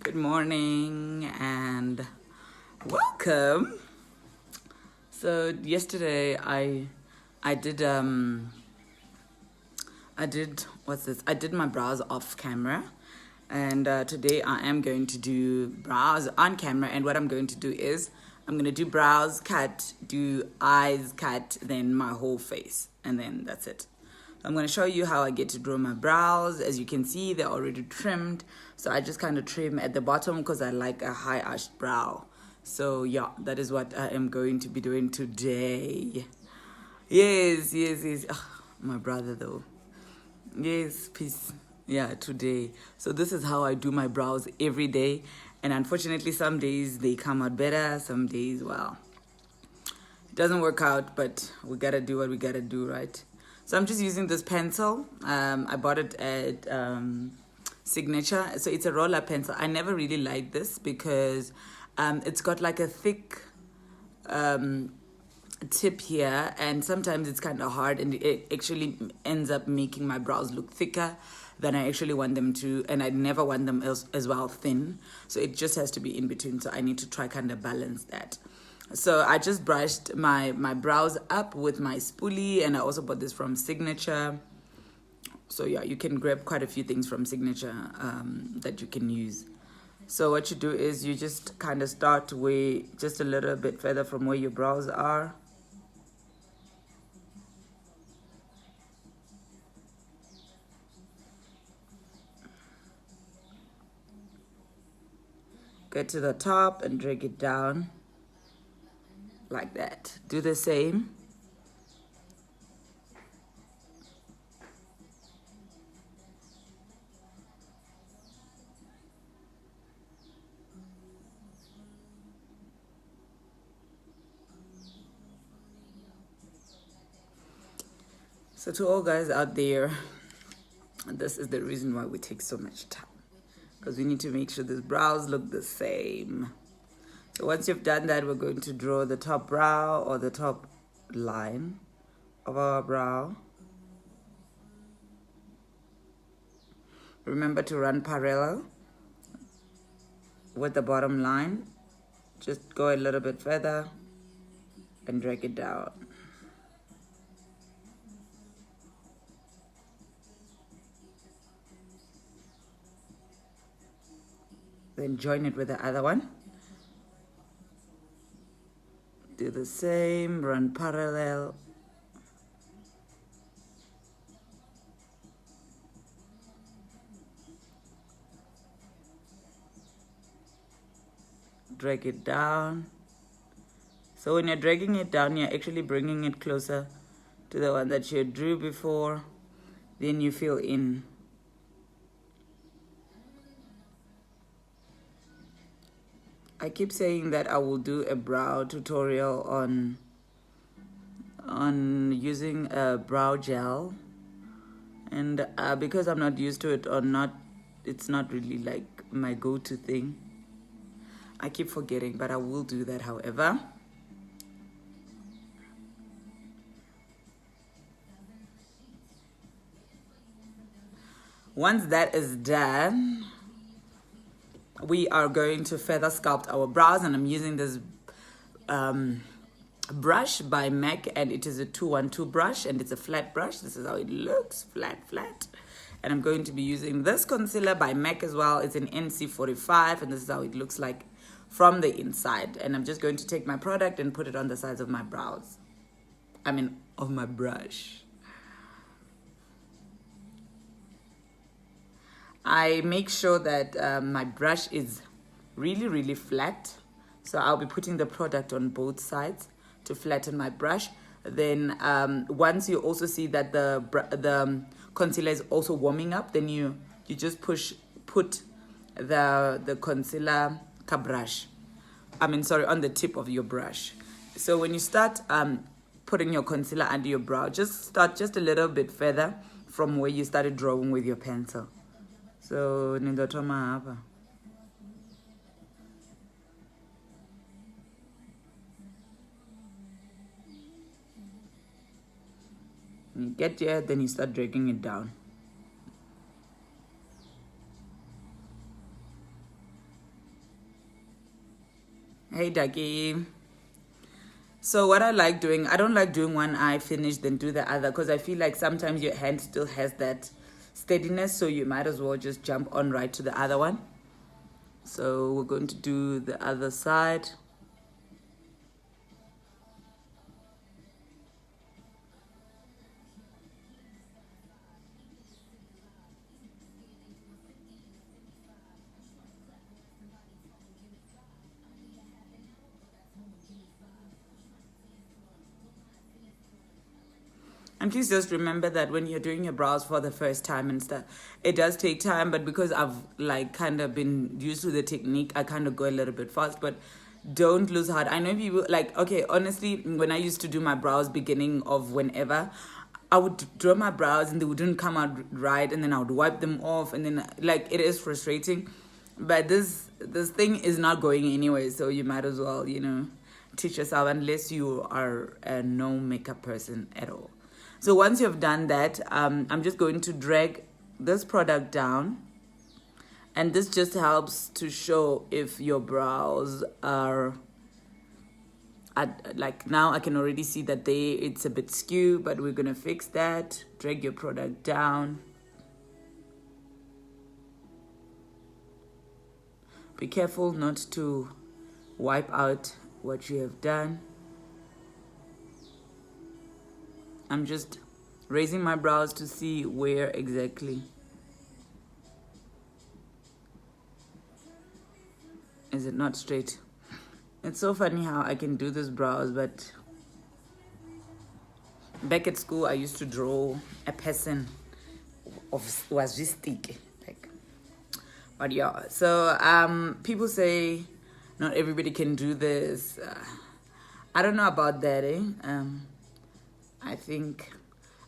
Good morning and welcome. So yesterday I did I did my brows off camera, and today I am going to do brows on camera. And what I'm going to do is I'm going to do brows cut, do eyes cut, then my whole face, and then that's it. I'm going to show you how I get to draw my brows. As you can see, they're already trimmed. So I just kind of trim at the bottom because I like a high arched brow. So yeah, that is what I am going to be doing today. Yes. Oh, my brother though. Yes, peace. Yeah, today. So this is how I do my brows every day. And unfortunately, some days they come out better. Some days, well, it doesn't work out, but we gotta do what we gotta do, right? So I'm just using this pencil. I bought it at Signature. So it's a roller pencil. I never really liked this because it's got like a thick tip here, and sometimes it's kind of hard, and it actually ends up making my brows look thicker than I actually want them to, and I never want them as well thin. So it just has to be in between. So I need to try kind of balance that. So I just brushed my brows up with my spoolie, and I also bought this from Signature. So yeah, you can grab quite a few things from Signature that you can use. So what you do is you just kind of start way just a little bit further from where your brows are. Get to the top and drag it down. Like that. Do the same. So to all guys out there, this is the reason why we take so much time, because we need to make sure these brows look the same. So once you've done that, we're going to draw the top brow or the top line of our brow. Remember to run parallel with the bottom line. Just go a little bit further and drag it down. Then join it with the other one. Do the same, run parallel. Drag it down. So when you're dragging it down, you're actually bringing it closer to the one that you drew before. Then you fill in. I keep saying that I will do a brow tutorial on using a brow gel, and because I'm not used to it, or not, it's not really like my go-to thing. I keep forgetting, but I will do that however. Once that is done, we are going to feather sculpt our brows, and I'm using this brush by MAC, and it is a 212 brush, and it's a flat brush. This is how it looks, flat. And I'm going to be using this concealer by MAC as well. It's an NC45, and this is how it looks like from the inside. And I'm just going to take my product and put it on the sides of my brows. Of my brush. I make sure that my brush is really flat. So I'll be putting the product on both sides to flatten my brush. Then once you also see that the concealer is also warming up, then you just put the concealer brush. On the tip of your brush. So when you start putting your concealer under your brow, just start just a little bit further from where you started drawing with your pencil. So nindotoma hapa. When you get here, then you start dragging it down. Hey, Ducky. So what I like doing, I don't like doing one eye finish then do the other, because I feel like sometimes your hand still has that steadiness, so you might as well just jump on right to the other one. So we're going to do the other side. And please just remember that when you're doing your brows for the first time and stuff, it does take time, but because I've like kind of been used to the technique, I kind of go a little bit fast, but don't lose heart. I know people like, okay, honestly, when I used to do my brows beginning of whenever, I would draw my brows and they wouldn't come out right, and then I would wipe them off, and then like it is frustrating. But this thing is not going anywhere, so you might as well, teach yourself unless you are a no makeup person at all. So once you've done that, I'm just going to drag this product down. And this just helps to show if your brows are, like now I can already see that it's a bit skew, but we're going to fix that. Drag your product down. Be careful not to wipe out what you have done. I'm just raising my brows to see where exactly. Is it not straight? It's so funny how I can do this brows, but back at school I used to draw a person was just stick. But yeah, so people say not everybody can do this. I don't know about that, eh? I think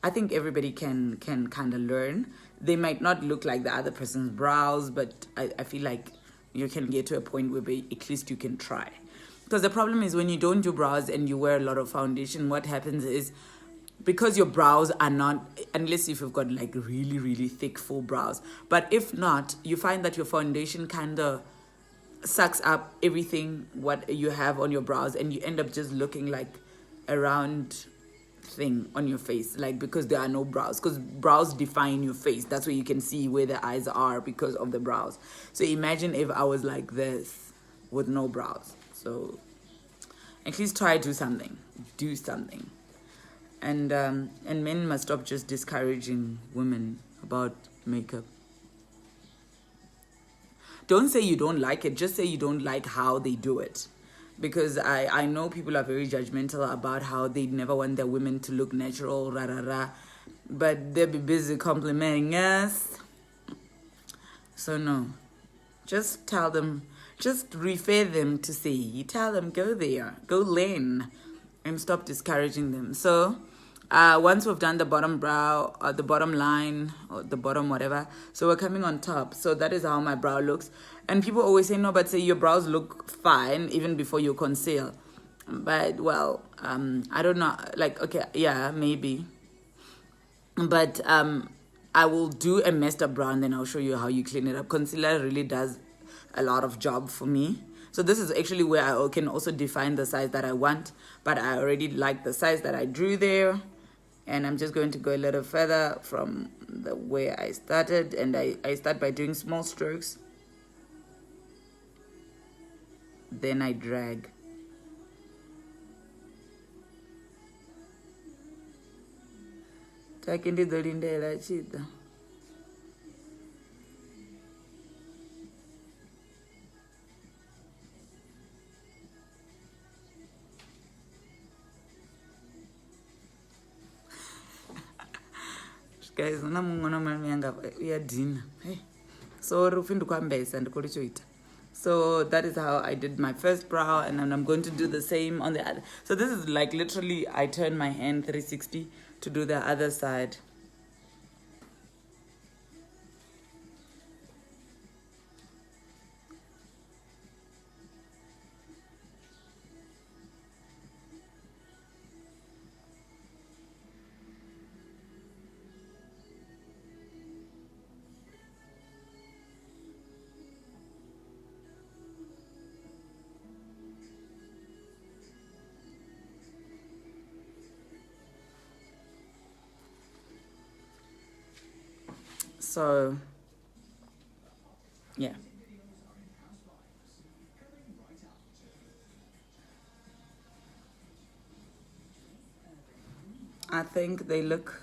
everybody can kind of learn. They might not look like the other person's brows, but I feel like you can get to a point where at least you can try. Because the problem is when you don't do brows and you wear a lot of foundation, what happens is, because your brows are not, unless if you've got like really, really thick, full brows. But if not, you find that your foundation kind of sucks up everything what you have on your brows, and you end up just looking like a round thing on your face, like, because there are no brows, because brows define your face. That's where you can see where the eyes are because of the brows. So imagine if I was like this with no brows. So at least try do something. And men must stop just discouraging women about makeup. Don't say you don't like it, just say you don't like how they do it. Because I know people are very judgmental about how they never want their women to look natural, but they'll be busy complimenting us. So no, just tell them, just refer them to see. You tell them, go there, go learn, and stop discouraging them. So once we've done the bottom brow, or the bottom line, or the bottom whatever, so we're coming on top. So that is how my brow looks. And people always say, no, but say your brows look fine even before you conceal. But, well, I don't know. Like, okay, yeah, maybe. But I will do a messed up brow and then I'll show you how you clean it up. Concealer really does a lot of job for me. So this is actually where I can also define the size that I want. But I already like the size that I drew there. And I'm just going to go a little further from the way I started. And I start by doing small strokes. Then I drag. Takindidolindela chida. Guys, una mungona mami yanga uyadina. Hey. So rufindu kwambesa ndikolichoita. So that is how I did my first brow, and then I'm going to do the same on the other. So this is like literally I turn my hand 360 to do the other side. So yeah, I think they look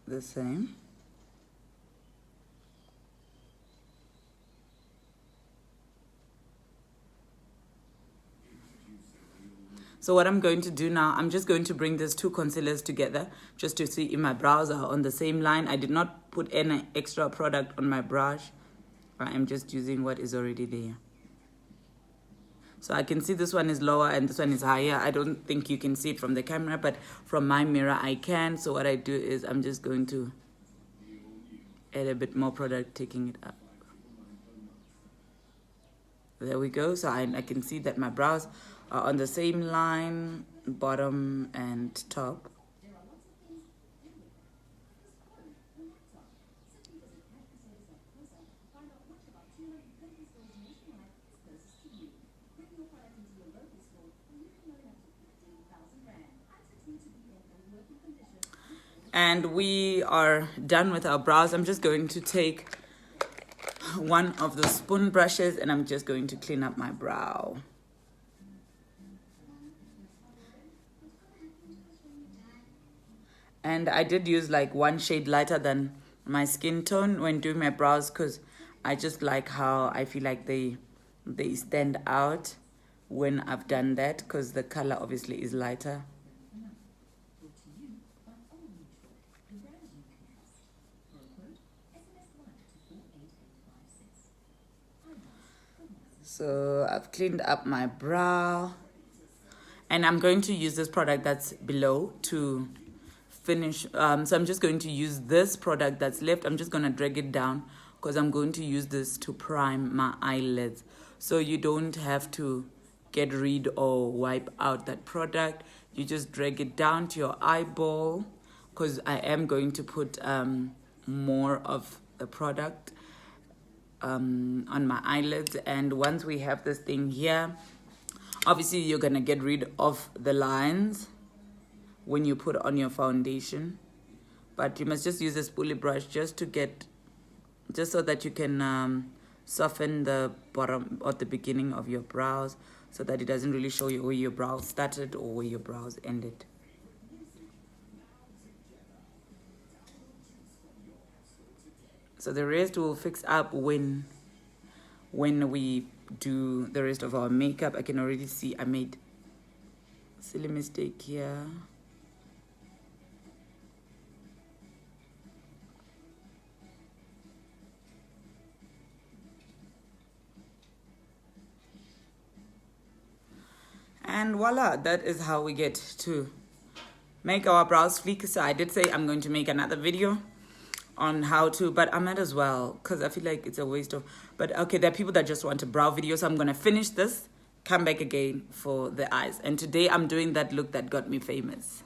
the same. So what I'm going to do now, I'm just going to bring these two concealers together just to see if my brows are on the same line. I did not put any extra product on my brush. I am just using what is already there. So I can see this one is lower and this one is higher. I don't think you can see it from the camera, but from my mirror I can. So what I do is I'm just going to add a bit more product, taking it up. There we go. So I can see that my brows are on the same line, bottom and top. And we are done with our brows. I'm just going to take one of the spoon brushes and I'm just going to clean up my brow. And I did use like one shade lighter than my skin tone when doing my brows because I just like how I feel like they stand out when I've done that, because the color obviously is lighter. So I've cleaned up my brow and I'm going to use this product that's below to finish. So I'm just going to use this product that's left. I'm just going to drag it down because I'm going to use this to prime my eyelids. So you don't have to get rid or wipe out that product. You just drag it down to your eyeball because I am going to put more of the product on my eyelids. And once we have this thing here, obviously you're gonna get rid of the lines when you put on your foundation, but you must just use a spoolie brush just so that you can soften the bottom or the beginning of your brows, so that it doesn't really show you where your brows started or where your brows ended. So the rest will fix up when we do the rest of our makeup. I can already see I made a silly mistake here. And voila, that is how we get to make our brows fleek. So I did say I'm going to make another video on how to, but I might as well because I feel like it's a waste of, but okay, there are people that just want a brow video, so I'm gonna finish this, come back again for the eyes. And today I'm doing that look that got me famous.